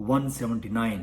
179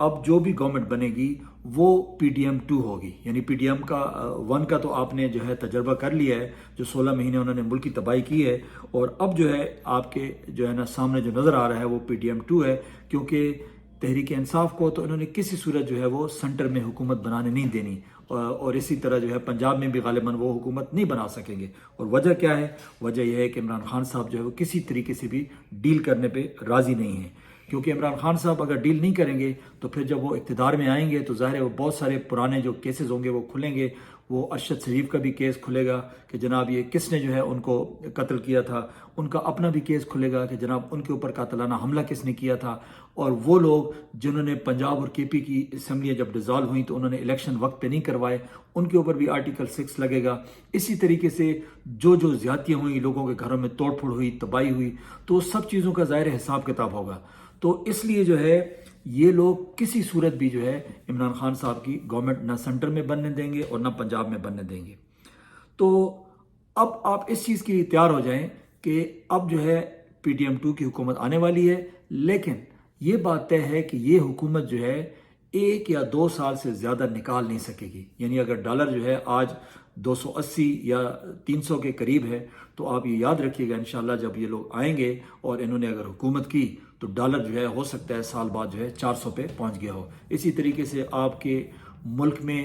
اب جو بھی گورنمنٹ بنے گی وہ پی ڈی ایم 2 ہوگی، یعنی پی ڈی ایم کا 1 کا تو آپ نے جو ہے تجربہ کر لیا ہے، جو 16 مہینے انہوں نے ملک کی تباہی کی ہے، اور اب جو ہے آپ کے جو ہے نا سامنے جو نظر آ رہا ہے وہ پی ڈی ایم 2 ہے، کیونکہ تحریک انصاف کو تو انہوں نے کسی صورت جو ہے وہ سینٹر میں حکومت بنانے نہیں دینی، اور اسی طرح جو ہے پنجاب میں بھی غالباً وہ حکومت نہیں بنا سکیں گے۔ اور وجہ کیا ہے؟ وجہ یہ ہے کہ عمران خان صاحب جو ہے وہ کسی طریقے سے بھی ڈیل کرنے پہ راضی نہیں ہیں، کیونکہ عمران خان صاحب اگر ڈیل نہیں کریں گے تو پھر جب وہ اقتدار میں آئیں گے تو ظاہر ہے وہ بہت سارے پرانے جو کیسز ہوں گے وہ کھلیں گے۔ وہ ارشد شریف کا بھی کیس کھلے گا کہ جناب یہ کس نے جو ہے ان کو قتل کیا تھا، ان کا اپنا بھی کیس کھلے گا کہ جناب ان کے اوپر قاتلانہ حملہ کس نے کیا تھا، اور وہ لوگ جنہوں نے پنجاب اور کے پی کی اسمبلیاں جب ڈیزالو ہوئیں تو انہوں نے الیکشن وقت پہ نہیں کروائے، ان کے اوپر بھی آرٹیکل 6 لگے گا۔ اسی طریقے سے جو زیادتیاں ہوئیں، لوگوں کے گھروں میں توڑ پھوڑ ہوئی، تباہی ہوئی، تو سب چیزوں کا ظاہر حساب کتاب ہوگا۔ تو اس لیے جو ہے یہ لوگ کسی صورت بھی جو ہے عمران خان صاحب کی گورنمنٹ نہ سینٹر میں بننے دیں گے اور نہ پنجاب میں بننے دیں گے۔ تو اب آپ اس چیز کے لیے تیار ہو جائیں کہ اب جو ہے پی ڈی ایم 2 کی حکومت آنے والی ہے، لیکن یہ بات طے ہے کہ یہ حکومت جو ہے 1 یا 2 سال سے زیادہ نکال نہیں سکے گی۔ یعنی اگر ڈالر جو ہے آج 280 یا 300 کے قریب ہے تو آپ یہ یاد رکھیے گا انشاءاللہ جب یہ لوگ آئیں گے اور انہوں نے اگر حکومت کی تو ڈالر جو ہے ہو سکتا ہے سال بعد جو ہے 400 پہ پہنچ گیا ہو۔ اسی طریقے سے آپ کے ملک میں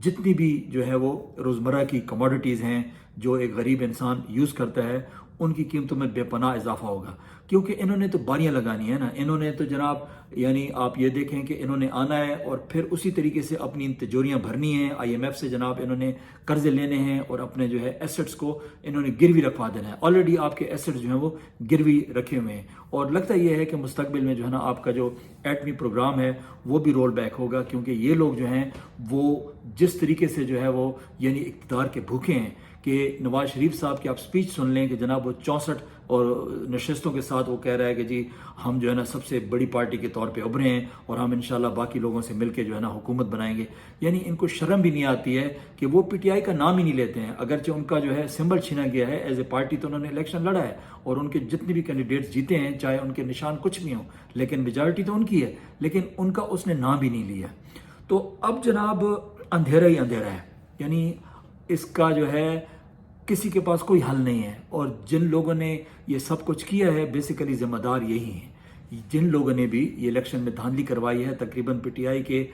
جتنی بھی جو ہے وہ روزمرہ کی کموڈیٹیز ہیں جو ایک غریب انسان یوز کرتا ہے، ان کی قیمتوں میں بے پناہ اضافہ ہوگا، کیونکہ انہوں نے تو باریاں لگانی ہے نا، انہوں نے تو جناب یعنی آپ یہ دیکھیں کہ انہوں نے آنا ہے اور پھر اسی طریقے سے اپنی تجوریاں بھرنی ہیں، آئی ایم ایف سے جناب انہوں نے قرضے لینے ہیں اور اپنے جو ہے ایسٹس کو انہوں نے گروی رکھوا دینا ہے۔ آلریڈی آپ کے ایسٹس جو ہیں وہ گروی رکھے ہوئے ہیں، اور لگتا یہ ہے کہ مستقبل میں جو ہے نا آپ کا جو ایٹمی پروگرام ہے وہ بھی رول بیک ہوگا، کیونکہ یہ لوگ جو ہیں وہ جس طریقے سے جو ہے وہ یعنی اقتدار کے بھوکے ہیں کہ نواز شریف صاحب کی آپ سپیچ سن لیں کہ جناب وہ 64 اور نشستوں کے ساتھ وہ کہہ رہا ہے کہ جی ہم جو ہے نا سب سے بڑی پارٹی کے طور پہ ابھرے ہیں اور ہم انشاءاللہ باقی لوگوں سے مل کے جو ہے نا حکومت بنائیں گے۔ یعنی ان کو شرم بھی نہیں آتی ہے کہ وہ پی ٹی آئی کا نام ہی نہیں لیتے ہیں، اگرچہ ان کا جو ہے سمبل چھینا گیا ہے، ایز اے پارٹی تو انہوں نے الیکشن لڑا ہے اور ان کے جتنے بھی کینڈیڈیٹس جیتے ہیں چاہے ان کے نشان کچھ بھی ہوں، لیکن میجارٹی تو ان کی ہے، لیکن ان کا اس نے نام ہی نہیں لیا۔ تو اب جناب اندھیرا ہی اندھیرا ہے، یعنی اس کا جو ہے کسی کے پاس کوئی حل نہیں ہے، اور جن لوگوں نے یہ سب کچھ کیا ہے بیسیکلی ذمہ دار یہی ہیں، جن لوگوں نے بھی یہ الیکشن میں دھاندلی کروائی ہے۔ تقریباً پی ٹی آئی کے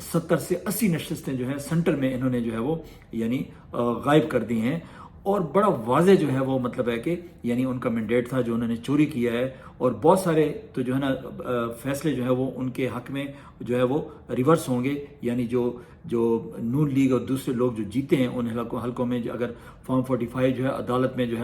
70 سے 80 نشستیں جو ہیں سینٹر میں انہوں نے جو ہے وہ یعنی غائب کر دی ہیں، اور بڑا واضح جو ہے وہ مطلب ہے کہ یعنی ان کا مینڈیٹ تھا جو انہوں نے چوری کیا ہے، اور بہت سارے تو جو ہے نا فیصلے جو ہے وہ ان کے حق میں جو ہے وہ ریورس ہوں گے، یعنی جو نون لیگ اور دوسرے لوگ جو جیتے ہیں ان حلقوں میں اگر فارم 45 جو ہے عدالت میں جو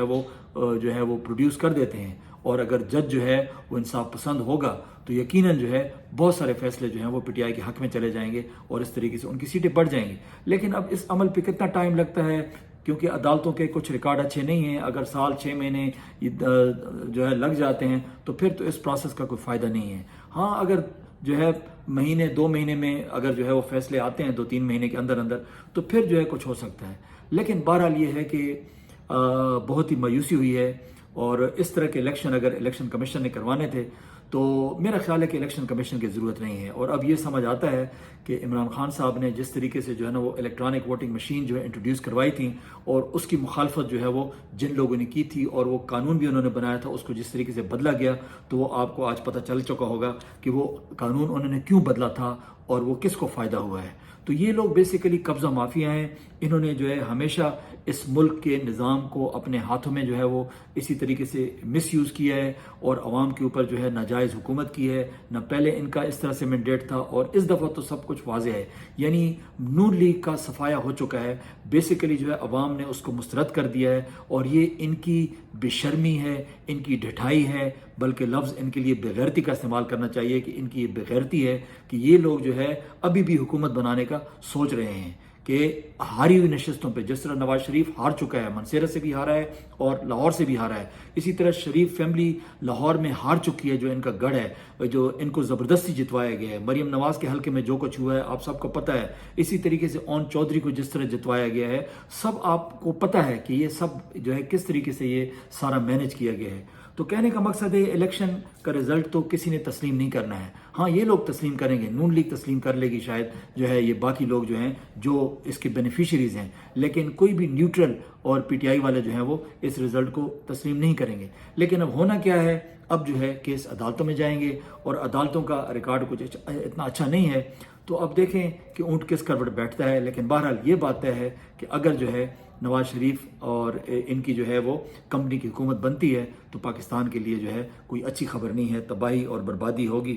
ہے وہ پروڈیوس کر دیتے ہیں، اور اگر جج جو ہے وہ انصاف پسند ہوگا تو یقیناً جو ہے بہت سارے فیصلے جو ہیں وہ پی ٹی آئی کے حق میں چلے جائیں گے، اور اس طریقے سے ان کی سیٹیں بڑھ جائیں گی۔ لیکن اب اس عمل پہ کتنا ٹائم لگتا ہے، کیونکہ عدالتوں کے کچھ ریکارڈ اچھے نہیں ہیں، اگر سال 6 مہینے جو ہے لگ جاتے ہیں تو پھر تو اس پروسیس کا کوئی فائدہ نہیں ہے۔ ہاں اگر جو ہے مہینے 2 مہینے میں اگر جو ہے وہ فیصلے آتے ہیں 2-3 مہینے کے اندر تو پھر جو ہے کچھ ہو سکتا ہے، لیکن بہرحال یہ ہے کہ بہت ہی مایوسی ہوئی ہے، اور اس طرح کے الیکشن اگر الیکشن کمیشن نے کروانے تھے تو میرا خیال ہے کہ الیکشن کمیشن کی ضرورت نہیں ہے۔ اور اب یہ سمجھ آتا ہے کہ عمران خان صاحب نے جس طریقے سے جو ہے نا وہ الیکٹرانک ووٹنگ مشین جو ہے انٹروڈیوس کروائی تھی، اور اس کی مخالفت جو ہے وہ جن لوگوں نے کی تھی، اور وہ قانون بھی انہوں نے بنایا تھا اس کو جس طریقے سے بدلا گیا، تو وہ آپ کو آج پتہ چل چکا ہوگا کہ وہ قانون انہوں نے کیوں بدلا تھا اور وہ کس کو فائدہ ہوا ہے۔ تو یہ لوگ بیسیکلی قبضہ مافیا ہیں، انہوں نے جو ہے ہمیشہ اس ملک کے نظام کو اپنے ہاتھوں میں جو ہے وہ اسی طریقے سے مس یوز کیا ہے، اور عوام کے اوپر جو ہے ناجائز حکومت کی ہے، نہ پہلے ان کا اس طرح سے مینڈیٹ تھا، اور اس دفعہ تو سب کچھ واضح ہے، یعنی نون لیگ کا صفایا ہو چکا ہے، بیسیکلی جو ہے عوام نے اس کو مسترد کر دیا ہے، اور یہ ان کی بے شرمی ہے، ان کی ڈھٹائی ہے، بلکہ لفظ ان کے لیے بغیرتی کا استعمال کرنا چاہیے کہ ان کی یہ بغیرتی ہے کہ یہ لوگ جو ہے ابھی بھی حکومت بنانے کا سوچ رہے ہیں، کہ ہاری ہوئی نشستوں پہ جس طرح نواز شریف ہار چکا ہے، منصیرہ سے بھی ہارا ہے اور لاہور سے بھی ہارا ہے، اسی طرح شریف فیملی لاہور میں ہار چکی ہے جو ان کا گڑھ ہے، جو ان کو زبردستی جتوایا گیا ہے۔ مریم نواز کے حلقے میں جو کچھ ہوا ہے آپ سب کو پتہ ہے، اسی طریقے سے اون چودھری کو جس طرح جتوایا گیا ہے، سب آپ کو پتہ ہے کہ یہ سب جو ہے کس طریقے سے یہ سارا مینج کیا گیا ہے۔ تو کہنے کا مقصد ہے الیکشن کا رزلٹ تو کسی نے تسلیم نہیں کرنا ہے. ہاں یہ لوگ تسلیم کریں گے, نون لیگ تسلیم کر لے گی شاید, جو ہے یہ باقی لوگ جو ہیں جو اس کے بینیفیشریز ہیں, لیکن کوئی بھی نیوٹرل اور پی ٹی آئی والے جو ہیں وہ اس رزلٹ کو تسلیم نہیں کریں گے. لیکن اب ہونا کیا ہے, اب جو ہے کیس عدالتوں میں جائیں گے اور عدالتوں کا ریکارڈ کچھ اتنا اچھا نہیں ہے, تو اب دیکھیں کہ اونٹ کس کروٹ بیٹھتا ہے. لیکن بہرحال یہ بات طے ہے کہ اگر جو ہے نواز شریف اور ان کی جو ہے وہ کمپنی کی حکومت بنتی ہے تو پاکستان کے لیے جو ہے کوئی اچھی خبر نہیں ہے, تباہی اور بربادی ہوگی.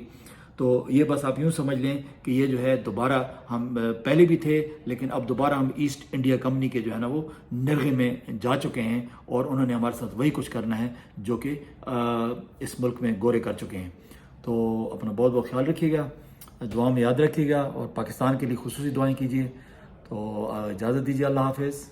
تو یہ بس آپ یوں سمجھ لیں کہ یہ جو ہے دوبارہ ہم پہلے بھی تھے, لیکن اب دوبارہ ہم ایسٹ انڈیا کمپنی کے جو ہے نا وہ نرغے میں جا چکے ہیں, اور انہوں نے ہمارے ساتھ وہی کچھ کرنا ہے جو کہ اس ملک میں گورے کر چکے ہیں. تو اپنا بہت بہت خیال رکھیے گا, دعا میں یاد رکھیے گا, اور پاکستان کے لیے خصوصی دعائیں کیجیے. تو اجازت دیجیے, اللہ حافظ.